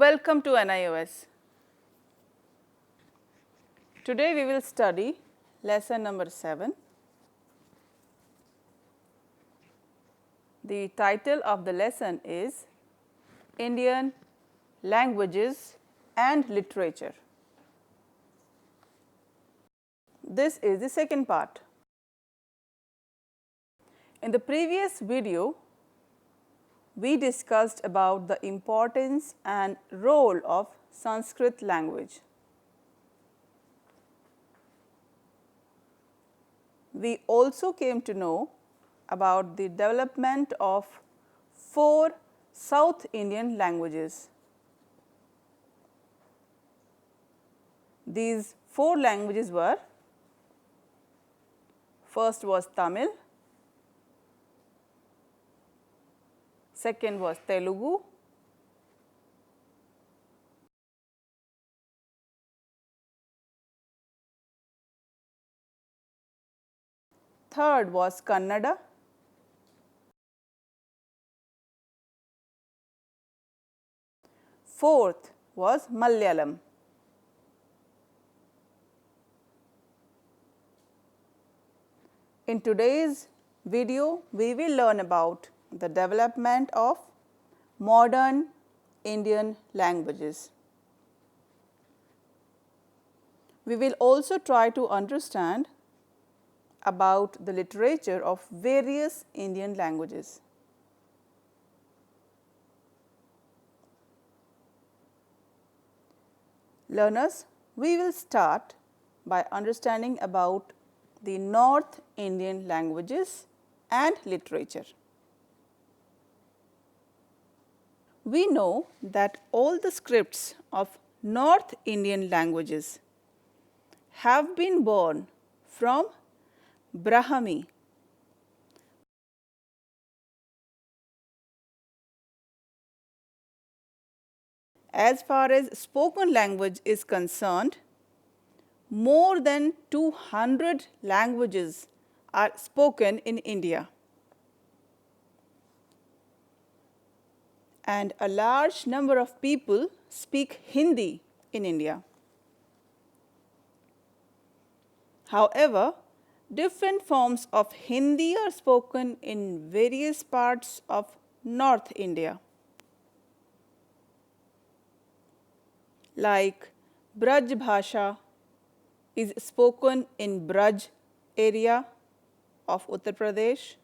Welcome to NIOS. Today we will study lesson number 7. The title of the lesson is Indian Languages and Literature. This is the second part. In the previous video, we discussed about the importance and role of Sanskrit language. We also came to know about the development of 4 South Indian languages. These 4 languages were: first was Tamil, second was Telugu, third was Kannada, fourth was Malayalam. In today's video, we will learn about the development of modern Indian languages. We will also try to understand about the literature of various Indian languages. Learners, we will start by understanding about the North Indian languages and literature. We know that all the scripts of North Indian languages have been born from Brahmi. As far as spoken language is concerned, more than 200 languages are spoken in India, and a large number of people speak Hindi in India. However, different forms of Hindi are spoken in various parts of North India, like Braj Bhasha is spoken in Braj area of Uttar Pradesh.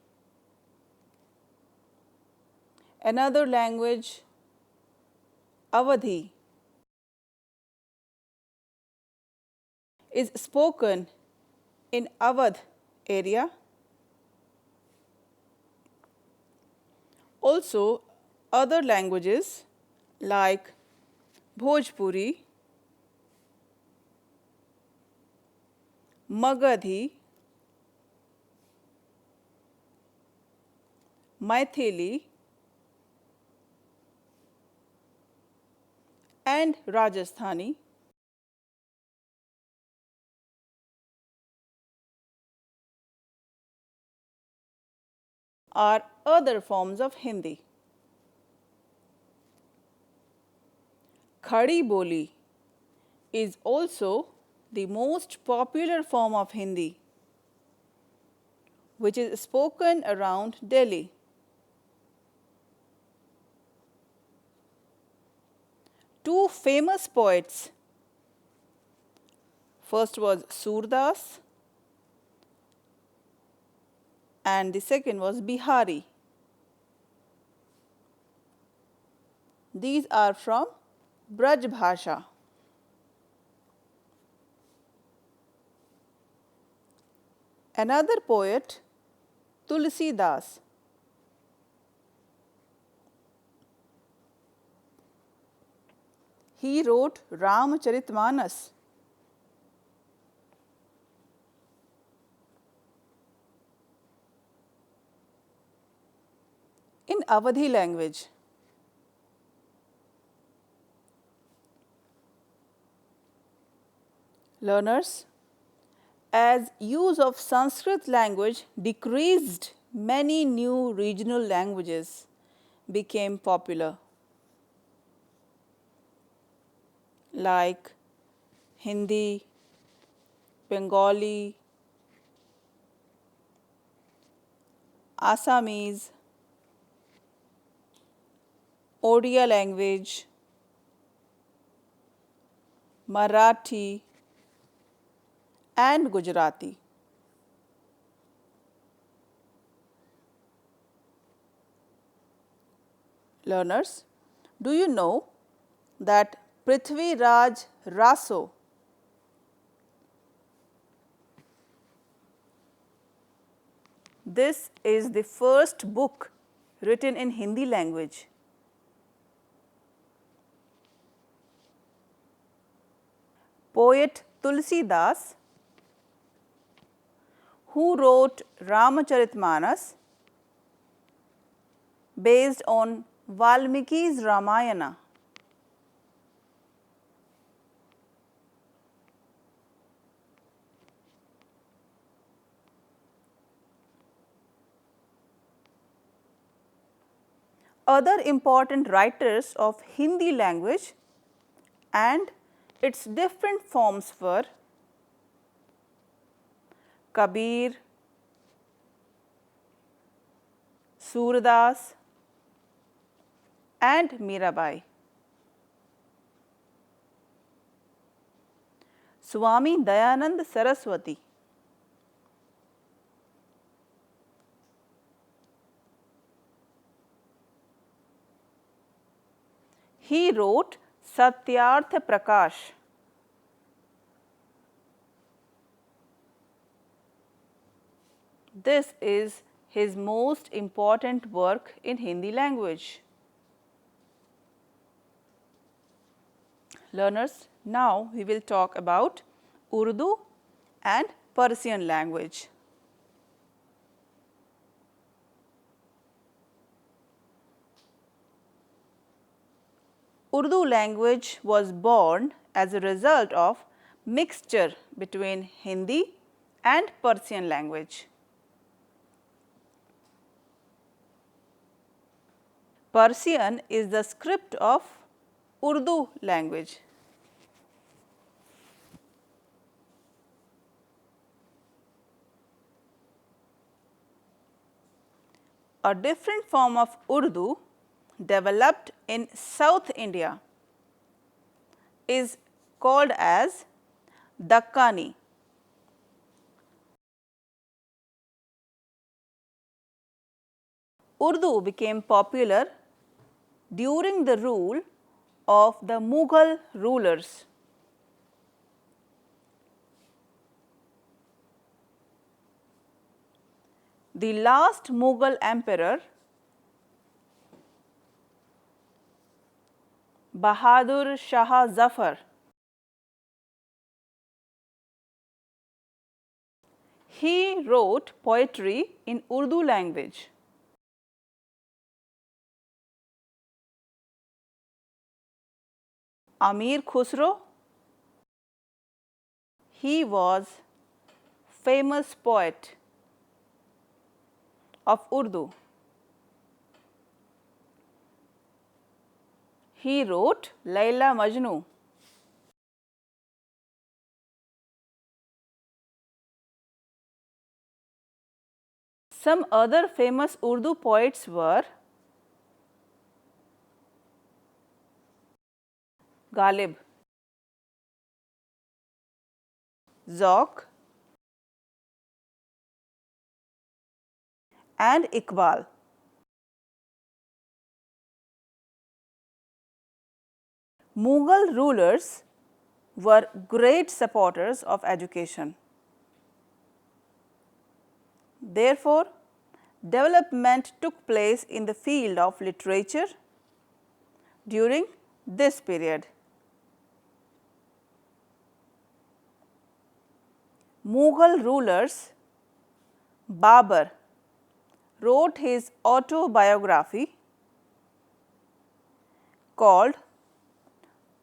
Another language, Awadhi, is spoken in Awadh area. Also, other languages like Bhojpuri, Magadhi, Maithili, and Rajasthani are other forms of Hindi. Khadi Boli is also the most popular form of Hindi, which is spoken around Delhi. Two famous poets, first was Surdas and the second was Bihari. These are from Braj Bhasha. Another poet, Tulsi Das, he wrote Ramcharitmanas. In Awadhi language. Learners, as use of Sanskrit language decreased, many new regional languages became popular. like Hindi, Bengali, Assamese, Odia language, Marathi, and Gujarati. Learners, do you know that Prithvi Raj Raso this is the first book written in Hindi language. Poet Tulsi Das, who wrote Ramcharitmanas based on Valmiki's Ramayana. Other important writers of Hindi language and its different forms were Kabir, Surdas, and Mirabai. Swami Dayanand Saraswati, he wrote Satyarth Prakash. This is his most important work in Hindi language. Learners, now we will talk about Urdu and Persian language. Urdu language was born as a result of mixture between Hindi and Persian language. Persian is the script of Urdu language. A different form of Urdu developed in South India is called as Dakkani. Urdu became popular during the rule of the Mughal rulers. The last Mughal emperor, Bahadur Shah Zafar, he wrote poetry in Urdu language. Amir Khusro, he was famous poet of Urdu. He wrote Laila Majnu. Some other famous Urdu poets were Ghalib, Zauq, and Iqbal. Mughal rulers were great supporters of education. Therefore, development took place in the field of literature during this period. Mughal rulers Babur wrote his autobiography called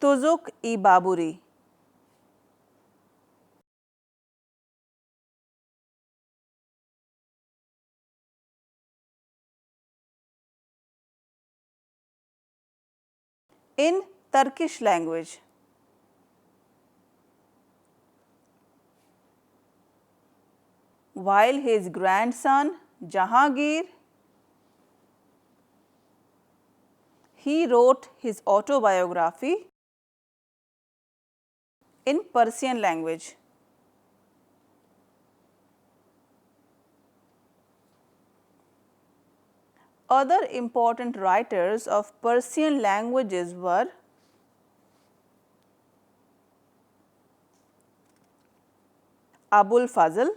Tuzuk-i-Baburi. In Turkish language. while his grandson Jahangir, he wrote his autobiography in Persian language. Other important writers of Persian languages were Abul Fazl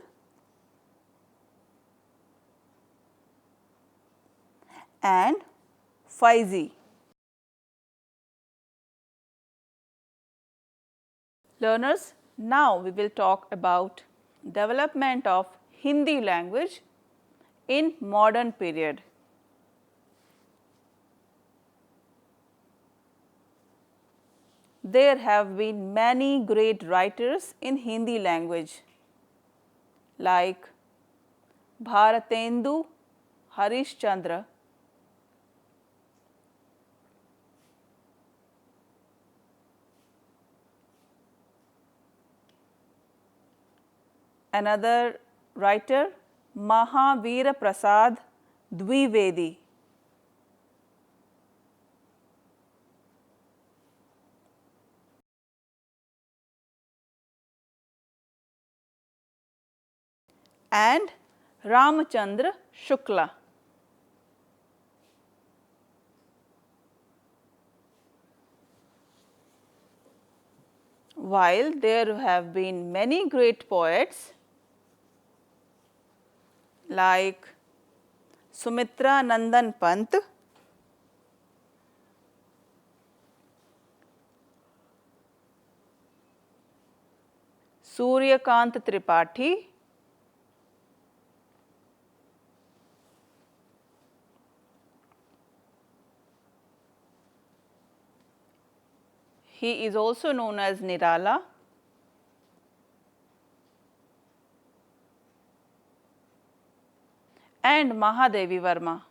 and Faizi. Learners, now we will talk about development of Hindi language in modern period. There have been many great writers in Hindi language like Bharatendu Harishchandra, another writer Mahavira Prasad Dwivedi, and Ramchandra Shukla. While there have been many great poets like Sumitra Nandan Pant, Suryakant Tripathi, he is also known as Nirala, and Mahadevi Verma.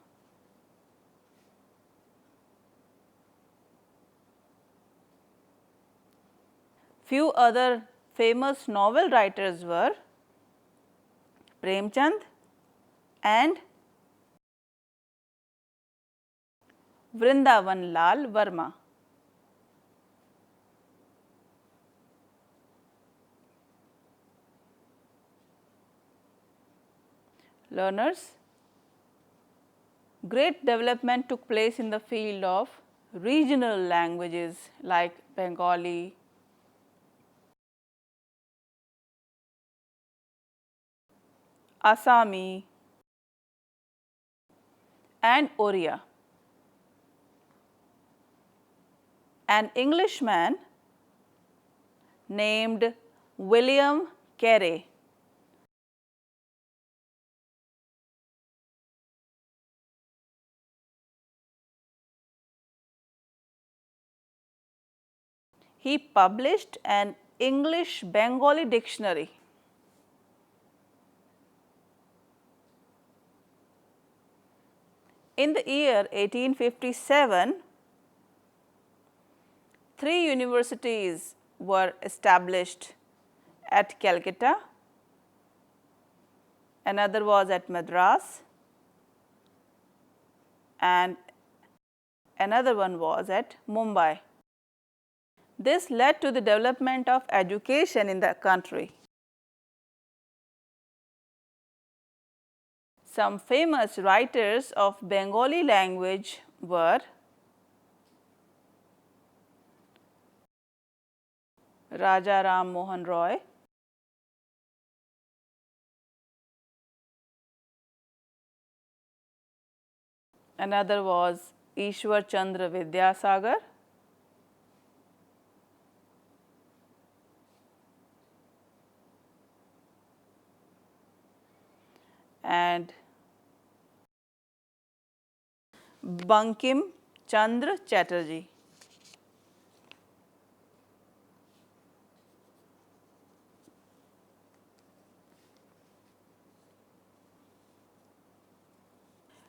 Few other famous novel writers were Premchand and Vrindavan Lal Verma. Learners, great development took place in the field of regional languages like Bengali, Assami, and Oriya. An Englishman named William Carey he published an English Bengali dictionary. In the year 1857, 3 universities were established at Calcutta, another was at Madras, and another one was at Mumbai. This led to the development of education in the country. Some famous writers of Bengali language were Raja Ram Mohan Roy, another was Ishwar Chandra Vidyasagar, and Bankim Chandra Chatterjee.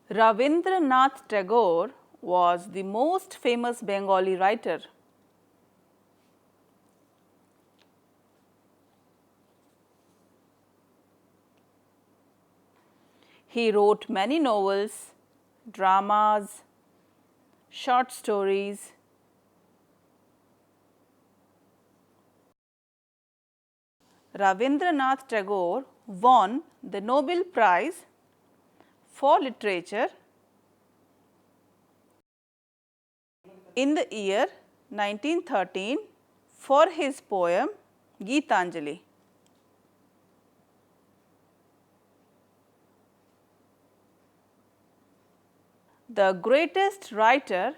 Rabindranath Tagore was the most famous Bengali writer. He wrote many novels, dramas, short stories. Rabindranath Tagore won the Nobel Prize for Literature in the year 1913 for his poem Geetanjali. The greatest writer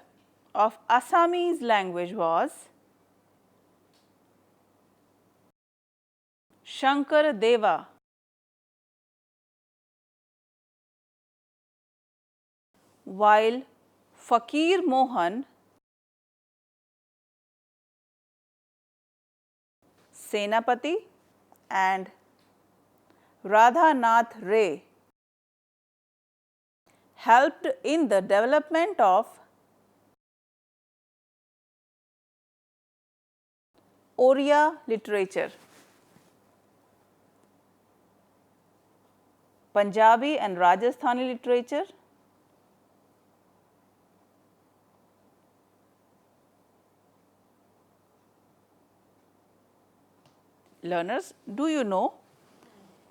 of Assamese language was Shankara Deva. While Fakir Mohan Senapati and Radhanath Ray helped in the development of Oriya literature. Punjabi and Rajasthani literature, learners, do you know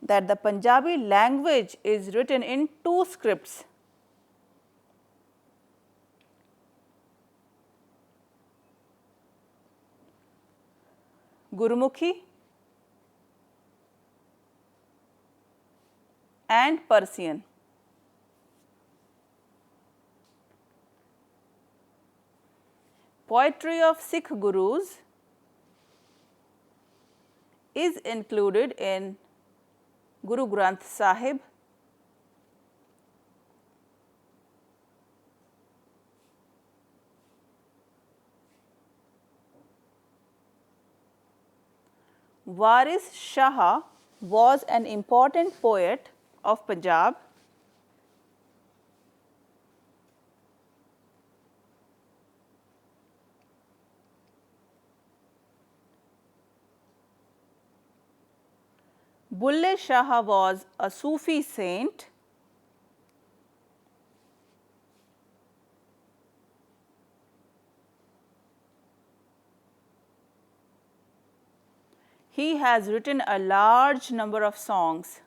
that the Punjabi language is written in two scripts? Gurumukhi and Persian. Poetry of Sikh Gurus is included in Guru Granth Sahib, Waris Shah was an important poet of Punjab. Bulle Shah was a Sufi saint. He has written a large number of songs.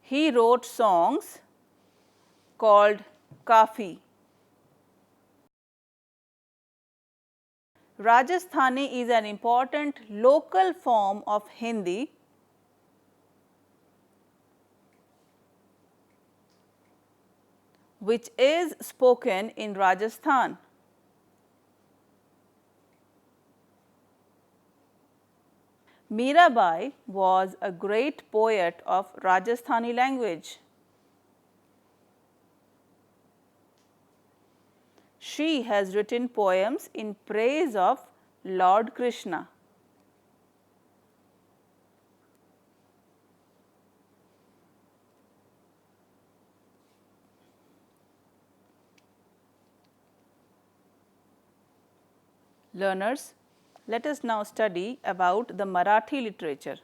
He wrote songs called Kafi. Rajasthani is an important local form of Hindi. Which is spoken in Rajasthan. Mirabai was a great poet of Rajasthani language. She has written poems in praise of Lord Krishna. Learners, let us now study about the Marathi literature.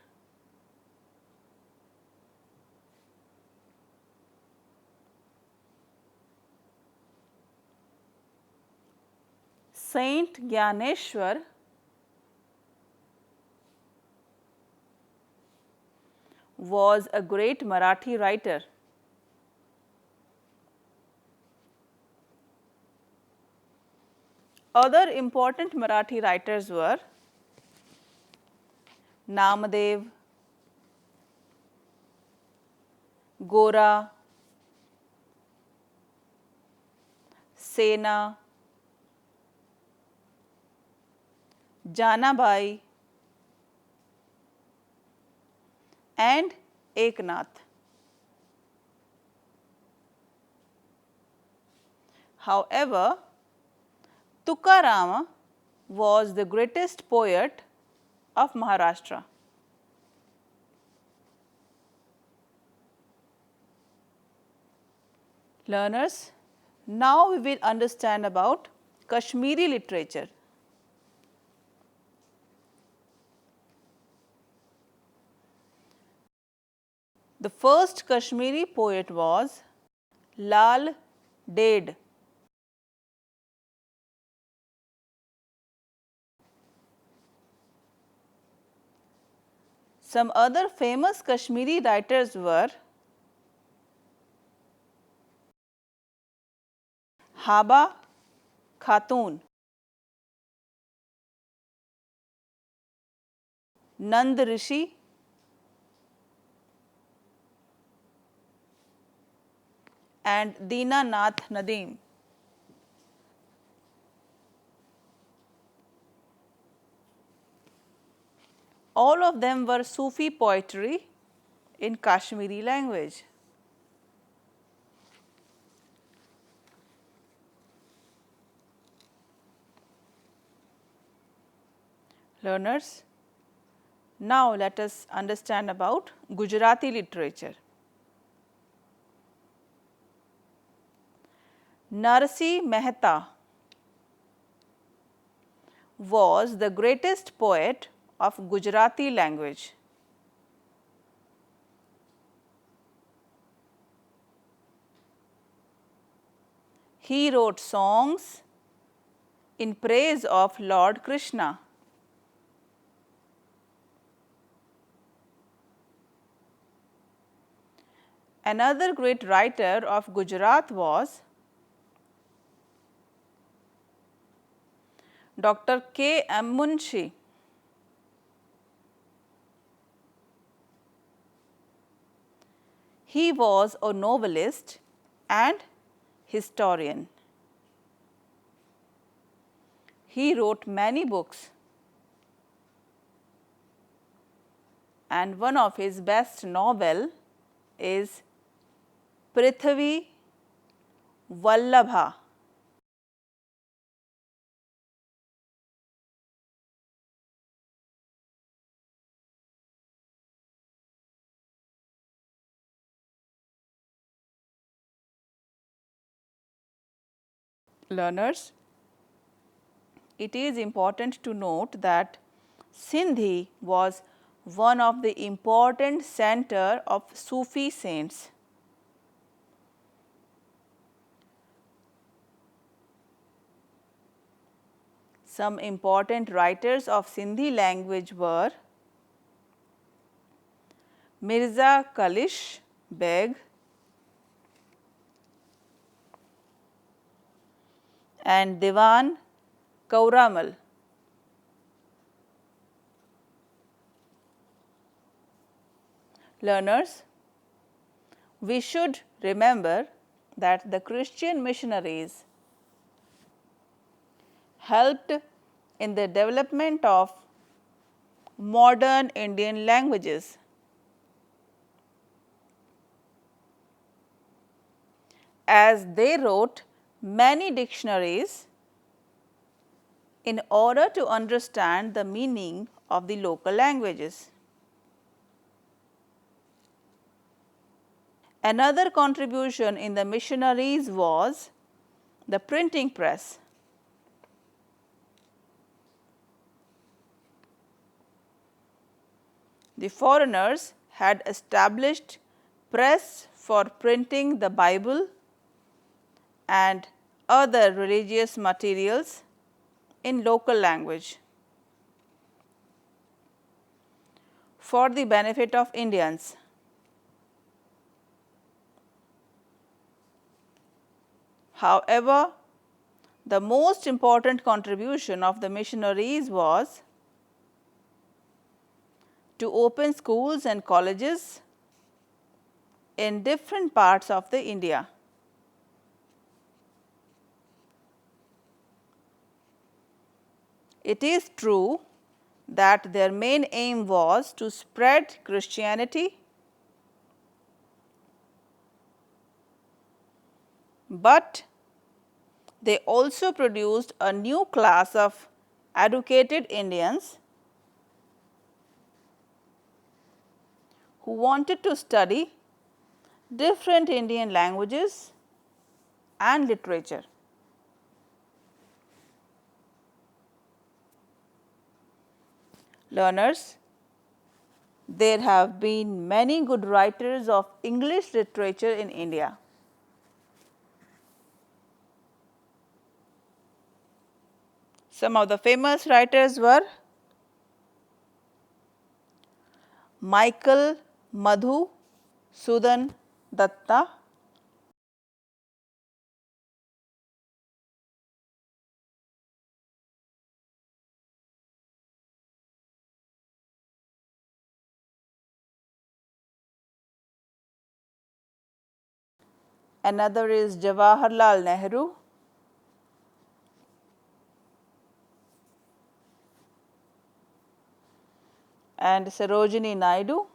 Saint Gyaneshwar was a great Marathi writer. Other important Marathi writers were Namadev, Gora, Sena, Janabai and Eknath. However, Tukarama was the greatest poet of Maharashtra. Learners, now we will understand about Kashmiri literature. The first Kashmiri poet was Lal Ded. Some other famous Kashmiri writers were Haba Khatun, Nand Rishi, and Dinanath Nadeem. All of them were Sufi poetry in Kashmiri language. Learners, now let us understand about Gujarati literature. Narsi Mehta was the greatest poet of Gujarati language. He wrote songs in praise of Lord Krishna. Another great writer of Gujarat was Dr. K. M. Munshi. He was a novelist and historian. He wrote many books, and one of his best novel is Prithvi Vallabha. Learners, it is important to note that Sindhi was one of the important center of Sufi saints. Some important writers of Sindhi language were Mirza Kalish Beg and Diwan Kauramal. Learners, we should remember that the Christian missionaries helped in the development of modern Indian languages. As they wrote many dictionaries in order to understand the meaning of the local languages. Another contribution in the missionaries was the printing press. The foreigners had established press for printing the Bible and other religious materials in local language for the benefit of Indians. However, the most important contribution of the missionaries was to open schools and colleges in different parts of the India. It is true that their main aim was to spread Christianity, but they also produced a new class of educated Indians who wanted to study different Indian languages and literature. Learners, There have been many good writers of English literature in India. Some of the famous writers were Michael Madhu Sudan Datta, another is Jawaharlal Nehru, and Sarojini Naidu,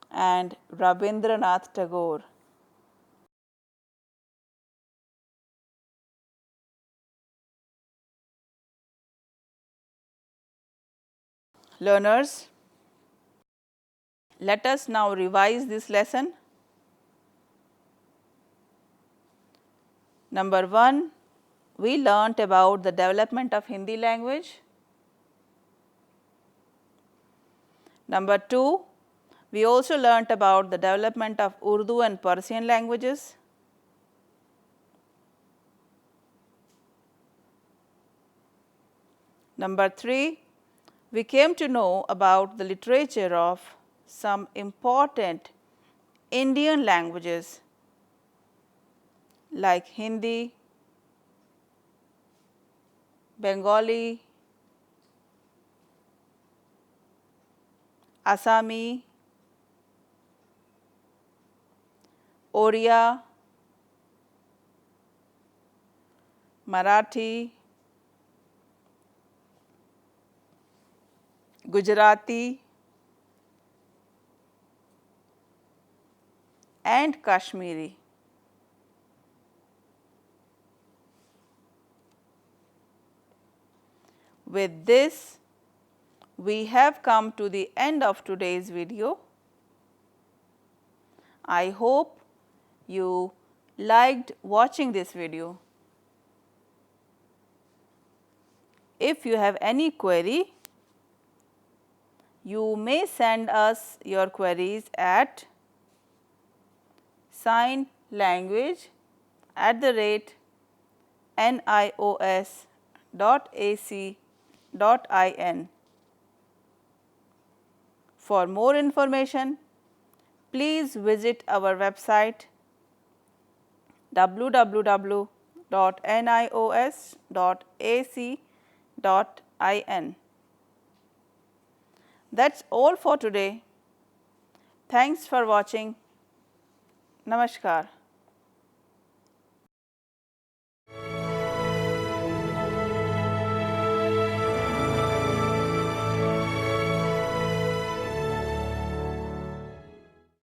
and Rabindranath Tagore. Learners, let us now revise this lesson. Number 1, we learnt about the development of Hindi language. Number 2, we also learnt about the development of Urdu and Persian languages. Number 3, we came to know about the literature of some important Indian languages like Hindi, Bengali, Assami, Oriya, Marathi, Gujarati, and Kashmiri. With this, we have come to the end of today's video. I hope you liked watching this video. If you have any query, you may send us your queries at signlanguage@nios.ac.in. For more information, please visit our website www.nios.ac.in. That's all for today. Thanks for watching. Namaskar.